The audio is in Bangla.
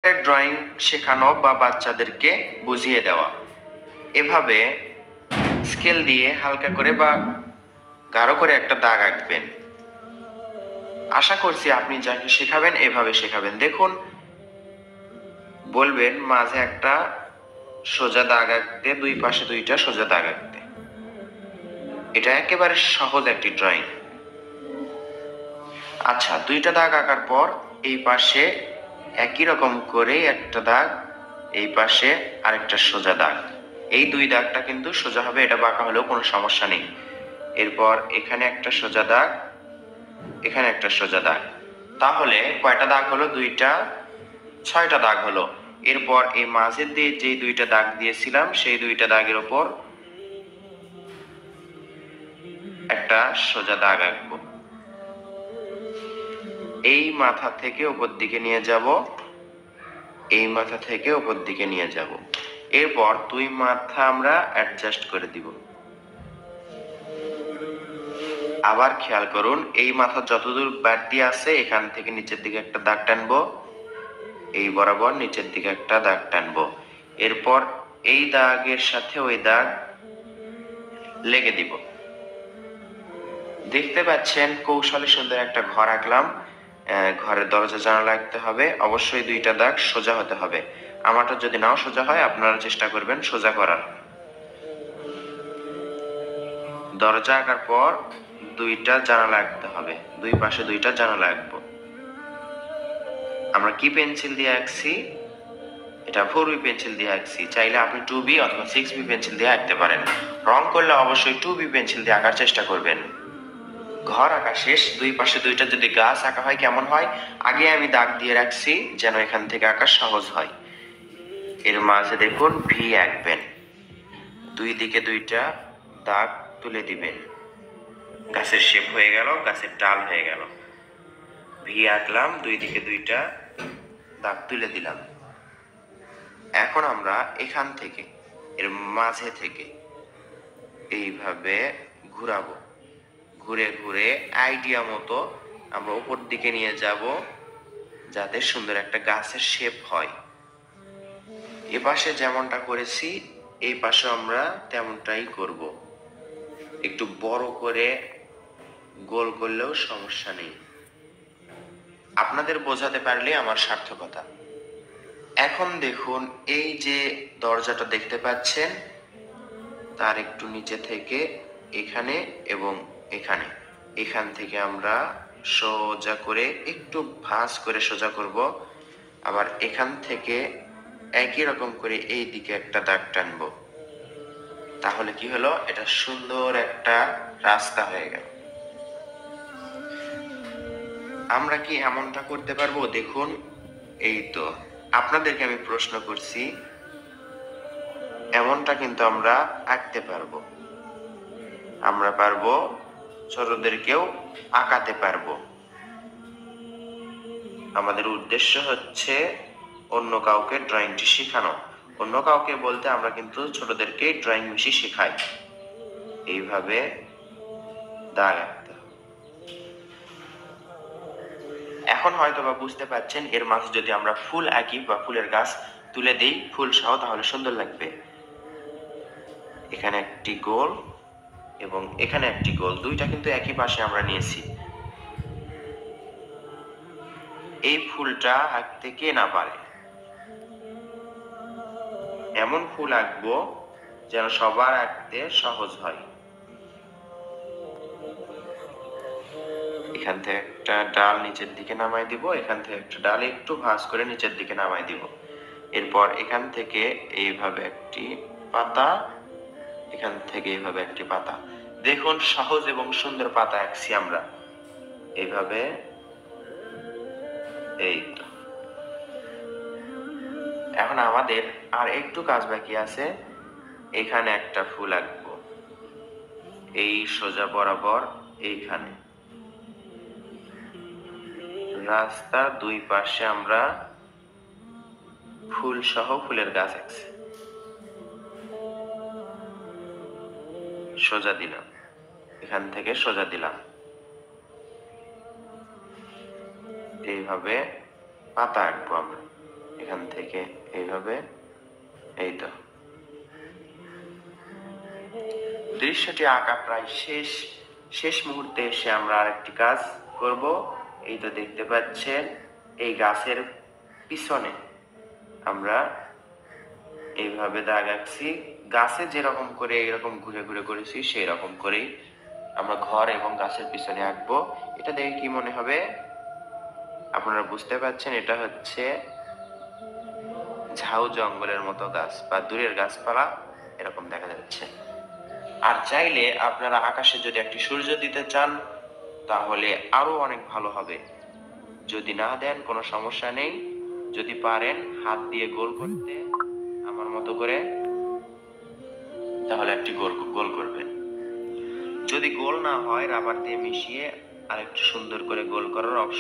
ড্রয়িং শেখানো বা বাচ্চাদেরকে বুঝিয়ে দেওয়া। এভাবে স্কেল দিয়ে হালকা করে বা গাঢ় করে একটা দাগ আঁকবেন। আশা করছি আপনি যাকে শেখাবেন এভাবে শেখাবেন। দেখুন, বলবেন মাঝে একটা সোজা দাগ আঁকতে, দুই পাশে দুইটা সোজা দাগ আঁকতে। এটা একেবারে সহজ একটি ড্রয়িং। আচ্ছা, দুইটা দাগ আঁকার পর এই পাশে একই রকম করে একটা দাগ, এই পাশে আরেকটা সোজা দাগ। এই দুই দাগটা কিন্তু সোজা হবে, এটা বাঁকা হলেও কোনো সমস্যা নেই। এরপর এখানে একটা সোজা দাগ, এখানে একটা সোজা দাগ। তাহলে কয়টা দাগ হলো? দুইটা, 6টা দাগ হলো। এরপর এই মাঝের দিয়ে যে দুইটা দাগ দিয়েছিলাম সেই দুইটা দাগের উপর একটা সোজা দাগ আঁকবো। এই মাথা থেকে উপর দিকে নিয়ে যাব, এই মাথা থেকে উপর দিকে নিয়ে যাব। এরপর দুই মাথা আমরা অ্যাডজাস্ট করে দিব। আবার খেয়াল করুন, এই মাথা যতদূর বাড়তি আছে এখান থেকে নিচের দিকে একটা দাগ টানবো, এই বরাবর নিচের দিকে একটা দাগ টানবো। এরপর এই দাগের সাথে ওই দাগ লেগে দিব। দেখতে পাচ্ছেন কৌশলে সুন্দর একটা ঘর আঁকলাম। ঘরের দরজা জানালা আঁকতে হবে, অবশ্যই দুইটা দাগ সোজা হতে হবে। আমারটা যদি নাও সোজা হয় আপনারা চেষ্টা করবেন সোজা করার। দরজা আঁকার পর দুইটা জানালা আঁকতে হবে, দুই পাশে দুইটা জানালা আঁকবো। আমরা কি পেন্সিল দিয়ে আঁকছি? এটা 4B পেন্সিল দিয়ে আঁকছি। চাইলে আপনি 2B অথবা 6B পেন্সিল দিয়ে আঁকতে পারেন। রং করলে অবশ্যই 2B পেন্সিল দিয়ে আঁকার চেষ্টা করবেন। ঘর আঁকা শেষ। দুই পাশে দুইটা যদি গাছ আঁকা হয় কেমন হয়? আগে আমি দাগ দিয়ে রাখছি যেন এখান থেকে আঁকা সহজ হয়। এর মাঝে দেখুন ভি আঁকবেন, দুই দিকে দুইটা দাগ তুলে দিবেন। গাছের শেপ হয়ে গেল, গাছের ডাল হয়ে গেল। ভি আঁকলাম, দুই দিকে দুইটা দাগ তুলে দিলাম। এখন আমরা এখান থেকে, এর মাঝে থেকে এইভাবে ঘুরাবো। ঘুরে ঘুরে আইডিয়া মতো আমরা উপর দিকে নিয়ে যাব, যাতে সুন্দর একটা গাছের শেপ হয়। এ পাশে যেমনটা করেছি এই পাশে আমরা তেমনটাই করব। একটু বড় করে গোল করলেও সমস্যা নেই। আপনাদের বোঝাতে পারলে আমার সার্থকতা। এখন দেখুন, এই যে দরজাটা দেখতে পাচ্ছেন তার একটু নিচে থেকে এখানে এবং এখানে, এখান থেকে আমরা সোজা করে একটু ভাঁজ করে সোজা করব। আবার এখান থেকে একই রকম করে এই দিকে একটা দাগ টানবো। তাহলে কি হলো? এটা সুন্দর একটা রাস্তা হয়ে গেল। আমরা কি এমনটা করতে পারবো? দেখুন, এই তো আপনাদেরকে আমি প্রশ্ন করছি, এমনটা কিন্তু আমরা আঁকতে পারবো। আমরা পারবো, ছোটদেরকেও আঁকাতে পারবো। আমাদের উদ্দেশ্য হচ্ছে অন্য কাউকে ড্রয়িংটি শেখানো। অন্য কাউকে বলতে আমরা কিন্তু ছোটদেরকে ড্রয়িং বেশি শেখাই। এইভাবে দাগ আঁকতে হবে। এখন হয়তো বা বুঝতে পারছেন, এর মাঝে যদি আমরা ফুল আঁকি বা ফুলের গাছ তুলে দিই ফুল সহ, তাহলে সুন্দর লাগবে। এখানে একটি গোল এবং এখানে একটি গোল, দুইটা কিন্তু একই পাশে আমরা নিয়েছি। এই ফুলটা আঁকতে কে না পারে? এমন ফুল আঁকবো যেন সবার আঁকতে সহজ হয়। এখান থেকে একটা ডাল নিচের দিকে নামাই দিব, এখান থেকে একটা ডাল একটু ভাঁজ করে নিচের দিকে নামাই দিব। এরপর এখান থেকে এইভাবে একটি পাতা, এখান থেকে এইভাবে একটি পাতা। দেখুন, সহজ এবং সুন্দর পাতা আঁকছি আমরা এইভাবে। এই তো, এখন আমাদের আর একটু কাজ বাকি আছে। এখানে একটা ফুল আঁকবো, এই সোজা বরাবর এইখানে। রাস্তার দুই পাশে আমরা ফুল সহ ফুলের গাছ আঁকছি। সোজা দিলাম, এখান থেকে সোজা দিলাম। এইভাবে পাতা আঁকবো আমরা। এখান থেকে এইভাবে, এই তো দৃশ্যটি আঁকা প্রায় শেষ মুহূর্তে এসে আমরা আরেকটি কাজ করব। এই তো দেখতে পাচ্ছেন এই গাছের পিছনে আমরা এইভাবে দাগ আঁকছি। গাছে যেরকম করে এরকম ঘুরে ঘুরে করেছি সেই রকম করেই আমরা ঘর এবং গাছের পিছনে আঁকবো। এটা দেখে কি মনে হবে? আপনারা বুঝতে পারছেন এটা হচ্ছে ঝাউ জঙ্গলের মতো গাছ বা দূরের গাছপালা এরকম দেখা যাচ্ছে। আর চাইলে আপনারা আকাশে যদি একটি সূর্য দিতে চান তাহলে আরো অনেক ভালো হবে। যদি না দেন কোনো সমস্যা নেই, যদি পারেন হাত দিয়ে গোল করতে আমার মতো করে, তাহলে একটি গোল গোল করবেন। যদি গোল না হয় রাবার দিয়ে মিশিয়ে আরেকটু সুন্দর করে গোল করার অপশন